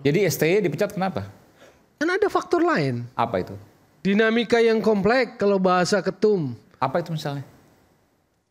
Jadi STY dipecat kenapa? Kan ada faktor lain. Apa itu? Dinamika yang kompleks kalau bahasa ketum. Apa itu misalnya?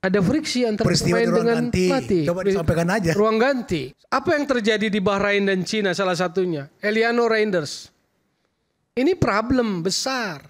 Ada friksi antara Peristiwa pemain di ruang dengan ganti. pelatih. Coba disampaikan aja. Ruang ganti. Apa yang terjadi di Bahrain dan Cina salah satunya? Eliano Reinders. Ini problem besar.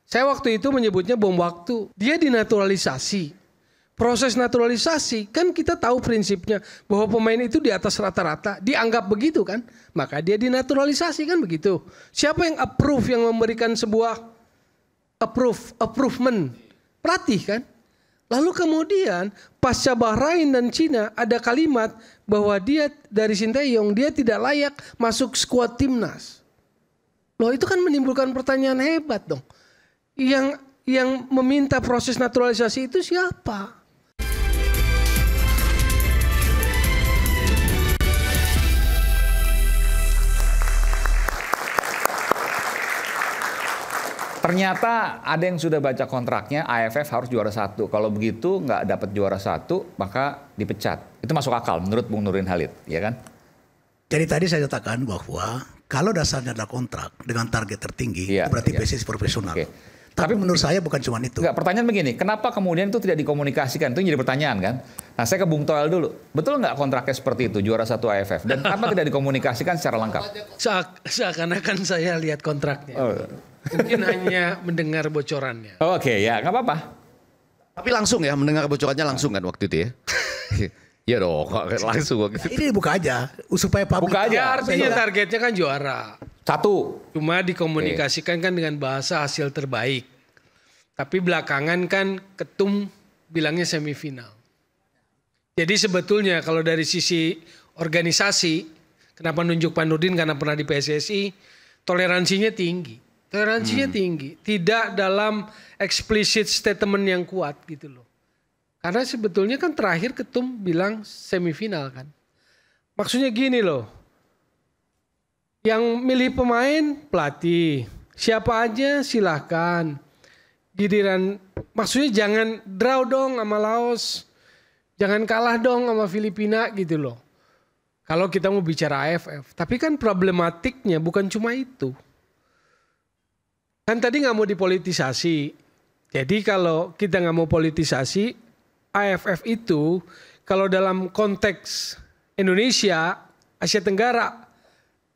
Saya waktu itu menyebutnya bom waktu. Dia dinaturalisasi. Proses naturalisasi kan kita tahu prinsipnya bahwa pemain itu di atas rata-rata dianggap begitu kan, maka dia dinaturalisasi kan begitu. Siapa yang approve, yang memberikan sebuah approvement? Pelatih kan. Lalu kemudian pasca Bahrain dan Cina ada kalimat bahwa dia dari Sinteyong dia tidak layak masuk skuad timnas. Loh itu kan menimbulkan pertanyaan hebat dong. Yang meminta proses naturalisasi itu siapa? Ternyata ada yang sudah baca kontraknya, AFF harus juara 1. Kalau begitu nggak dapat juara 1, maka dipecat. Itu masuk akal menurut Bung Nurdin Halid, ya kan? Jadi tadi saya katakan bahwa kalau dasarnya adalah kontrak dengan target tertinggi, Iya, berarti iya. PSSI profesional. Oke. Tapi menurut saya bukan cuma itu. Enggak, pertanyaan begini, kenapa kemudian itu tidak dikomunikasikan? Itu jadi pertanyaan kan? Nah saya ke Bung Toel dulu. Betul nggak kontraknya seperti itu, juara 1 AFF? Dan kenapa tidak dikomunikasikan secara lengkap? Seakan-akan saya lihat kontraknya. Oh. Mungkin hanya mendengar bocorannya. Oke, ya nggak apa-apa. Tapi langsung ya, mendengar bocorannya langsung kan waktu itu ya? Iya dong, langsung waktu itu. Ini dibuka aja supaya publik. Buka aja. Ya artinya targetnya kan juara. 1. Cuma dikomunikasikan kan dengan bahasa hasil terbaik. Tapi belakangan kan ketum bilangnya semifinal. Jadi sebetulnya kalau dari sisi organisasi, kenapa nunjuk Pak Nurdin karena pernah di PSSI, toleransinya tinggi. Toleransinya tinggi. Tidak dalam explicit statement yang kuat gitu loh. Karena sebetulnya kan terakhir ketum bilang semifinal kan. Maksudnya gini loh. Yang milih pemain pelatih. Siapa aja silahkan. Giliran maksudnya jangan draw dong sama Laos. Jangan kalah dong sama Filipina gitu loh. Kalau kita mau bicara AFF. Tapi kan problematiknya bukan cuma itu. Kan tadi nggak mau dipolitisasi. Jadi kalau kita nggak mau politisasi, AFF itu kalau dalam konteks Indonesia, Asia Tenggara,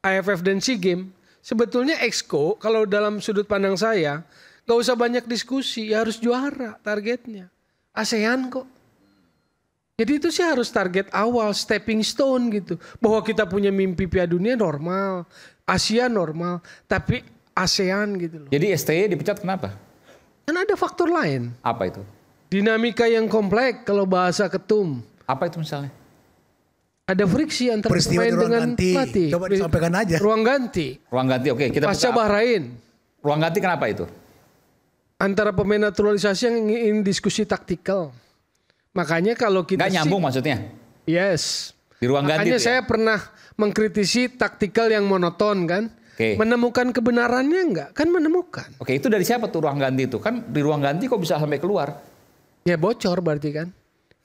AFF dan SEA Games, sebetulnya Exco kalau dalam sudut pandang saya, nggak usah banyak diskusi, ya harus juara targetnya. ASEAN kok. Jadi itu sih harus target awal, stepping stone gitu. Bahwa kita punya mimpi Piala Dunia normal, Asia normal, tapi ASEAN gitu loh. Jadi STY dipecat kenapa? Kan ada faktor lain. Apa itu? Dinamika yang kompleks kalau bahasa ketum. Apa itu misalnya? Ada friksi antara Peristiwa pemain di ruang dengan ganti. pelatih. Coba disampaikan aja. Ruang ganti. Ruang ganti, oke. Kita Pasca Bahrain. ruang ganti kenapa itu? Antara pemain naturalisasi yang ingin diskusi taktikal. Makanya kalau kita Nggak nyambung maksudnya? Yes. Di ruang ganti Makanya itu saya ya? pernah mengkritisi taktikal yang monoton kan. Oke. Menemukan kebenarannya enggak? Kan menemukan. Oke, itu dari siapa tuh ruang ganti itu? Kan di ruang ganti kok bisa sampai keluar? Ya bocor berarti kan.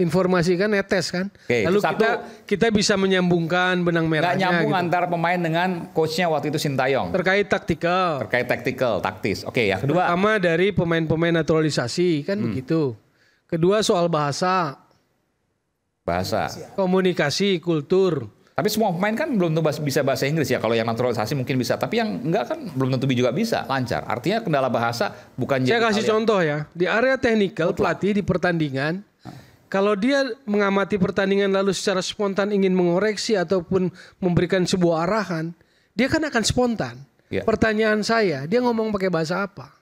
Informasi kan netes kan. Oke, Lalu satu. kita bisa menyambungkan benang Nggak merahnya. nyambung gitu. antara pemain dengan coachnya waktu itu Sintayong. Terkait taktikal. Terkait tactical, taktis. Oke, yang kedua. Pertama dari pemain-pemain naturalisasi kan begitu. Kedua soal bahasa, Bahasa. komunikasi, kultur. Tapi semua pemain kan belum tentu bisa bahasa Inggris ya. Kalau yang naturalisasi mungkin bisa. Tapi yang enggak kan belum tentu juga bisa lancar. Artinya kendala bahasa bukan Saya jadi kasih hal yang- contoh ya. Di area teknikal pelatih di pertandingan. Kalau dia mengamati pertandingan lalu secara spontan ingin mengoreksi ataupun memberikan sebuah arahan. Dia kan akan spontan. Ya. Pertanyaan saya, dia ngomong pakai bahasa apa?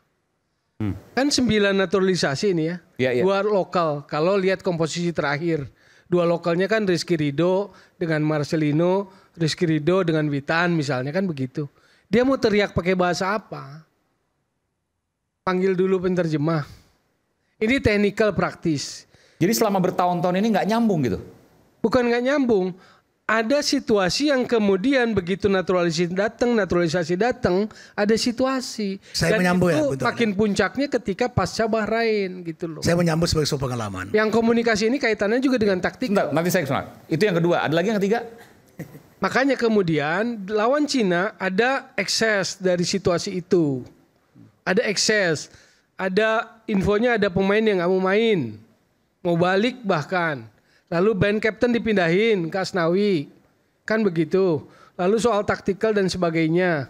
Kan 9 naturalisasi ini ya. Ya, ya. 2 lokal. Kalau lihat komposisi terakhir. 2 lokalnya kan Rizky Ridho dengan Marcelino, Rizky Ridho dengan Witan misalnya kan begitu. Dia mau teriak pakai bahasa apa? Panggil dulu penterjemah. Ini technical praktis. Jadi selama bertahun-tahun ini nggak nyambung gitu. Bukan nggak nyambung. Ada situasi yang kemudian begitu naturalisasi datang, ada situasi. Saya Dan menyambung ya, itu betul. makin puncaknya ketika pasca Bahrain gitu loh. Saya menyambut sebagai sebuah pengalaman. Yang komunikasi ini kaitannya juga dengan taktik. Bentar, nanti saya kesana. Itu yang kedua. Ada lagi yang ketiga? Makanya kemudian lawan Cina ada ekses dari situasi itu. Ada ekses. Ada infonya ada pemain yang nggak mau main. Mau balik bahkan. Lalu band captain dipindahin ke Asnawi. Kan begitu. Lalu soal taktikal dan sebagainya.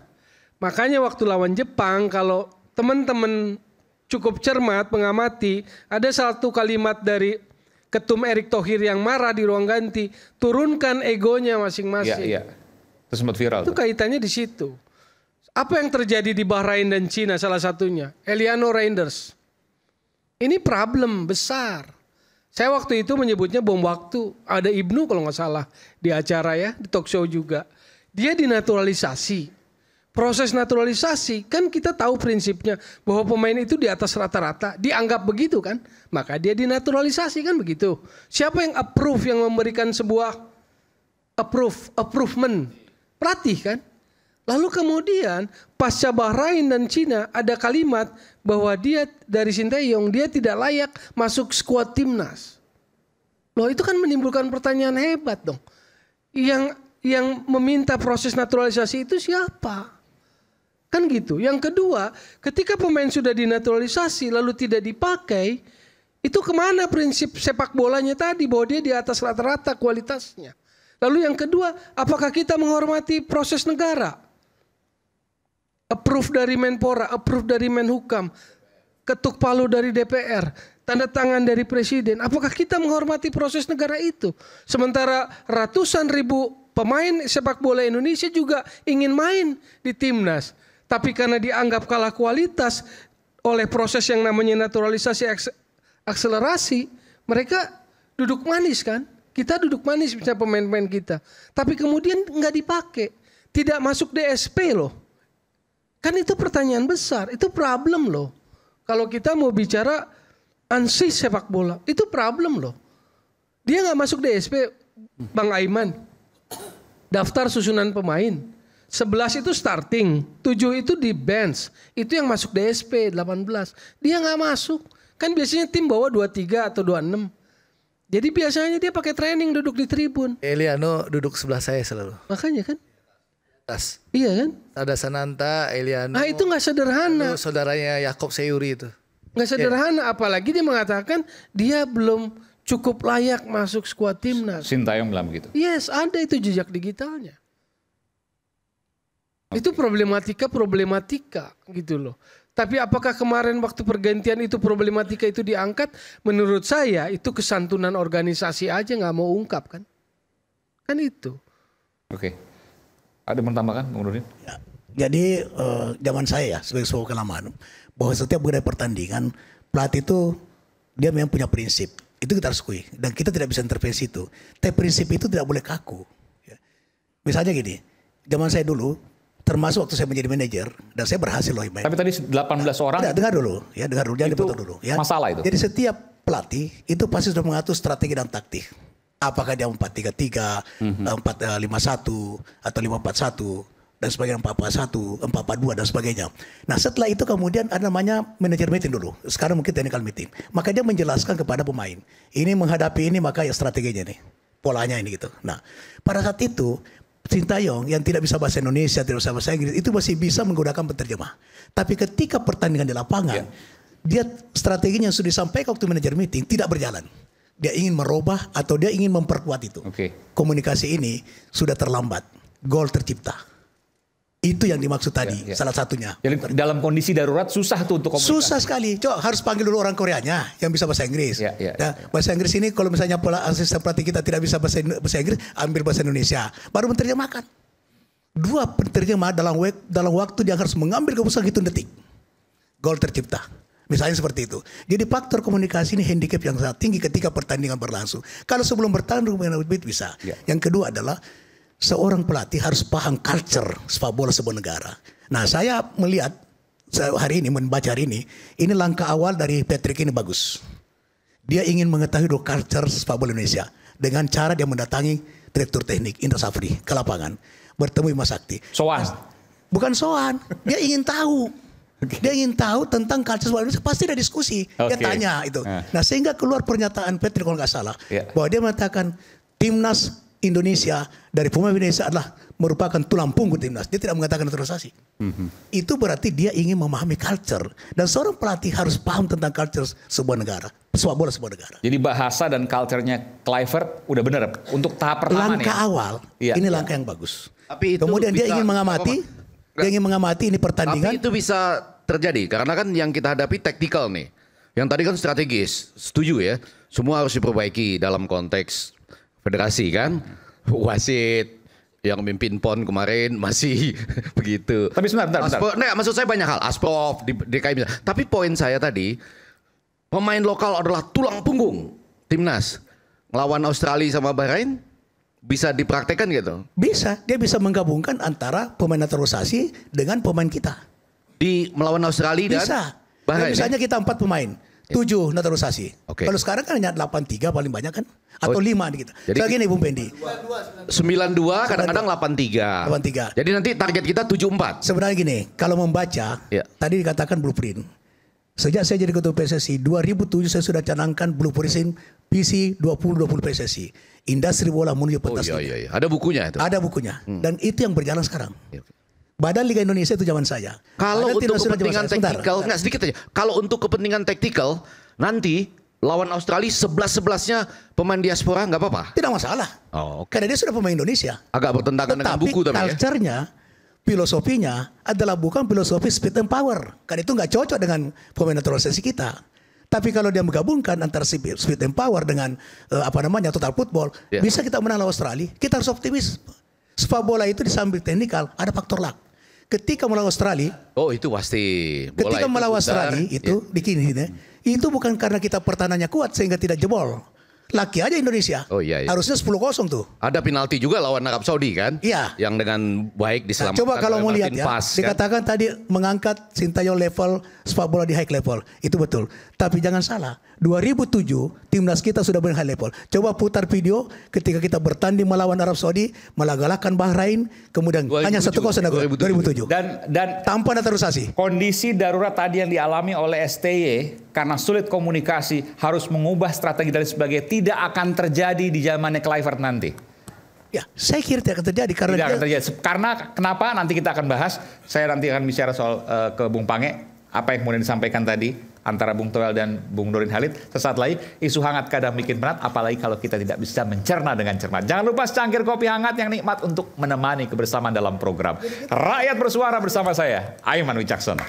Makanya waktu lawan Jepang kalau teman-teman cukup cermat mengamati. Ada satu kalimat dari Ketum Erick Thohir yang marah di ruang ganti, turunkan egonya masing-masing. Iya. Itu sempat viral. Itu kaitannya di situ. Apa yang terjadi di Bahrain dan Cina salah satunya? Eliano Reinders. Ini problem besar. Saya waktu itu menyebutnya bom waktu. Ada Ibnu kalau nggak salah di acara ya, di talk show juga. Dia dinaturalisasi. Proses naturalisasi kan kita tahu prinsipnya bahwa pemain itu di atas rata-rata dianggap begitu kan, maka dia dinaturalisasi kan begitu. Siapa yang approve, yang memberikan sebuah approvement, pelatih kan. Lalu kemudian pasca Bahrain dan Cina ada kalimat bahwa dia dari Sinteyong dia tidak layak masuk skuad timnas. Loh itu kan menimbulkan pertanyaan hebat dong. Yang meminta proses naturalisasi itu siapa? Kan gitu. Yang kedua, ketika pemain sudah dinaturalisasi lalu tidak dipakai, itu kemana prinsip sepak bolanya tadi bahwa dia di atas rata-rata kualitasnya. Lalu yang kedua, apakah kita menghormati proses negara? Approve dari Menpora, approve dari Menhukam, ketuk palu dari DPR, tanda tangan dari Presiden. Apakah kita menghormati proses negara itu? Sementara ratusan ribu pemain sepak bola Indonesia juga ingin main di timnas. Tapi karena dianggap kalah kualitas oleh proses yang namanya naturalisasi akselerasi, mereka duduk manis kan? Kita duduk manis misalnya pemain-pemain kita. Tapi kemudian nggak dipakai, tidak masuk DSP loh. Kan itu pertanyaan besar, itu problem loh. Kalau kita mau bicara ansih sepak bola, itu problem loh. Dia nggak masuk DSP, Bang Aiman. Daftar susunan pemain. 11 itu starting, 7 itu di bench. Itu yang masuk DSP 18. Dia nggak masuk. Kan biasanya tim bawa 23 atau 26. Jadi biasanya dia pakai training duduk di tribun. Eliano duduk sebelah saya selalu. Makanya kan. Atas. Iya kan. Ada Sananta, Eliano. Ah itu nggak sederhana. Saudaranya Yakob Sayuri itu. Nggak sederhana. Apalagi dia mengatakan dia belum cukup layak masuk skuad timnas. Sintayong bilang begitu. Yes, ada itu jejak digitalnya. Itu problematika gitu loh. Tapi apakah kemarin waktu pergantian itu problematika itu diangkat? Menurut saya itu kesantunan organisasi aja nggak mau ungkap kan? Kan itu. Oke. Ada yang menambahkan, Bung Nurdin? Ya. Jadi zaman saya ya sebagai sebuah kelamaan bahwa setiap budaya pertandingan pelatih itu dia memang punya prinsip. Itu kita harus akui dan kita tidak bisa intervensi itu. Tapi prinsip itu tidak boleh kaku. Ya. Misalnya gini, zaman saya dulu termasuk waktu saya menjadi manajer dan saya berhasil loh. Tapi tadi 18 orang. Dengar dulu, jangan dipotong dulu. Ya. Masalah itu. Jadi setiap pelatih itu pasti sudah mengatur strategi dan taktik. Apakah dia 4-3-3, 4-5-1 atau 5-4-1 dan sebagainya, 4-4-1, 4-4-2 dan sebagainya. Nah setelah itu kemudian ada namanya manajer meeting dulu. Sekarang mungkin technical meeting. Maka dia menjelaskan kepada pemain. Ini menghadapi ini maka ya strateginya nih. Polanya ini gitu. Nah pada saat itu Sintayong yang tidak bisa bahasa Indonesia, tidak bisa bahasa Inggris, itu masih bisa menggunakan penerjemah. Tapi ketika pertandingan di lapangan, dia strateginya yang sudah disampaikan waktu manajer meeting tidak berjalan. Dia ingin merubah atau dia ingin memperkuat itu. Komunikasi ini sudah terlambat. Gol tercipta. Itu yang dimaksud tadi, salah satunya. Jadi dalam kondisi darurat susah tuh untuk komunikasi. Susah sekali. Coba harus panggil dulu orang Koreanya yang bisa bahasa Inggris. Nah, bahasa Inggris ini kalau misalnya asisten pelatih kita tidak bisa bahasa Inggris, ambil bahasa Indonesia. Baru menerjemahkan. 2 penerjemah dalam waktu dia harus mengambil keputusan hitung detik. Gol tercipta. Misalnya seperti itu. Jadi faktor komunikasi ini handicap yang sangat tinggi ketika pertandingan berlangsung. Kalau sebelum bertanding bisa. Yang kedua adalah seorang pelatih harus paham culture sepak bola sebuah negara. Nah saya melihat hari ini, membaca hari ini langkah awal dari Patrick ini bagus. Dia ingin mengetahui culture sepak bola Indonesia dengan cara dia mendatangi direktur teknik Indra Safri ke lapangan, bertemu Bima Sakti. Soan? Bukan soan, dia ingin tahu. Dia ingin tahu tentang culture sepak bola Indonesia, pasti ada diskusi. Dia tanya itu. Nah sehingga keluar pernyataan Patrick kalau nggak salah, bahwa dia mengatakan timnas Indonesia dari pemain Indonesia adalah merupakan tulang punggung timnas. Dia tidak mengatakan naturalisasi. Itu berarti dia ingin memahami culture. Dan seorang pelatih harus paham tentang culture sebuah negara, sepak bola sebuah negara. Jadi bahasa dan culture-nya Kluivert udah bener untuk tahap pertama Langkah nih. awal, Iya. ini langkah yang bagus. Tapi itu Kemudian dia bisa- ingin mengamati, dia ingin mengamati ini pertandingan. Tapi itu bisa terjadi karena kan yang kita hadapi taktikal nih. Yang tadi kan strategis, setuju ya. Semua harus diperbaiki dalam konteks federasi kan. Wasit yang mimpin PON kemarin masih begitu. Tapi sebentar. Nah, maksud saya banyak hal. Asprof di DKI misalnya. Tapi poin saya tadi, pemain lokal adalah tulang punggung timnas. Ngelawan Australia sama Bahrain bisa dipraktekkan gitu. Bisa, dia bisa menggabungkan antara pemain naturalisasi dengan pemain kita. Di melawan Australia dan Bisa. Bahrain. Misalnya kita 4 pemain, 7 naturalisasi. Oke. Kalau sekarang kan hanya 83 paling banyak kan? Atau 5 gitu. Jadi- Jadi gini Bung Pendi, 92 kadang-kadang 83. 83. Jadi nanti target kita 74. sebenarnya gini, kalau membaca, Ya. tadi dikatakan blueprint. Sejak saya jadi ketua PSSI, 2007 saya sudah canangkan blueprint visi 2020 PSSI. Industri bola menuju Oh pentas iya, dunia. iya, iya. Ada bukunya itu. Ada bukunya. Dan itu yang berjalan sekarang. Iya. Badan Liga Indonesia itu zaman saya. Kalau Badan untuk Timnas Nasional zaman kepentingan saya. Sebentar, taktikal, sebentar. nggak sedikit aja. Kalau untuk kepentingan taktikal, nanti lawan Australia 11-11-nya pemain diaspora nggak apa-apa. Tidak masalah. Oh, oke. Karena dia sudah pemain Indonesia. Agak bertentangan dengan Tetapi buku tapi ya. culture-nya, filosofinya adalah bukan filosofi speed and power. Karena itu nggak cocok dengan pemain naturalisasi kita. Tapi kalau dia menggabungkan antara speed and power dengan total football, Ya. bisa kita menang lawan Australia. Kita harus optimis. Sepak bola itu di samping teknikal ada faktor luck. Ketika melawan Australia, Oh itu pasti. Bola ketika itu melawan putar. Australia itu di kini itu bukan karena kita pertahanannya kuat sehingga tidak jebol. Laki aja Indonesia. Oh, iya, iya. Harusnya 10-0 tuh. Ada penalti juga lawan Arab Saudi kan? Iya. Yang dengan baik Nah, diselamatkan. coba kalau oleh mau lihat Martin ya, Pass, kan? dikatakan tadi mengangkat Sintayong level sepak bola di high level, itu betul. Tapi jangan salah, 2007 timnas kita sudah berhigh level. Coba putar video ketika kita bertanding melawan Arab Saudi, mengalahkan Bahrain, kemudian 2007, hanya 1-0 2007. Dan Tanpa naturalisasi. kondisi darurat tadi yang dialami oleh STY karena sulit komunikasi harus mengubah strategi dan sebagainya tidak akan terjadi di zamannya Kluivert nanti. Ya, saya kira tidak akan terjadi karena Tidak akan dia, terjadi. Karena kenapa nanti kita akan bahas. Saya nanti akan bicara soal ke Bung Pange apa yang kemudian disampaikan tadi antara Bung Toel dan Bung Nurdin Halid. Sesaat lagi isu hangat kadang bikin penat, apalagi kalau kita tidak bisa mencerna dengan cermat. Jangan lupa secangkir kopi hangat yang nikmat untuk menemani kebersamaan dalam program Rakyat Bersuara bersama saya Aiman Wicaksono.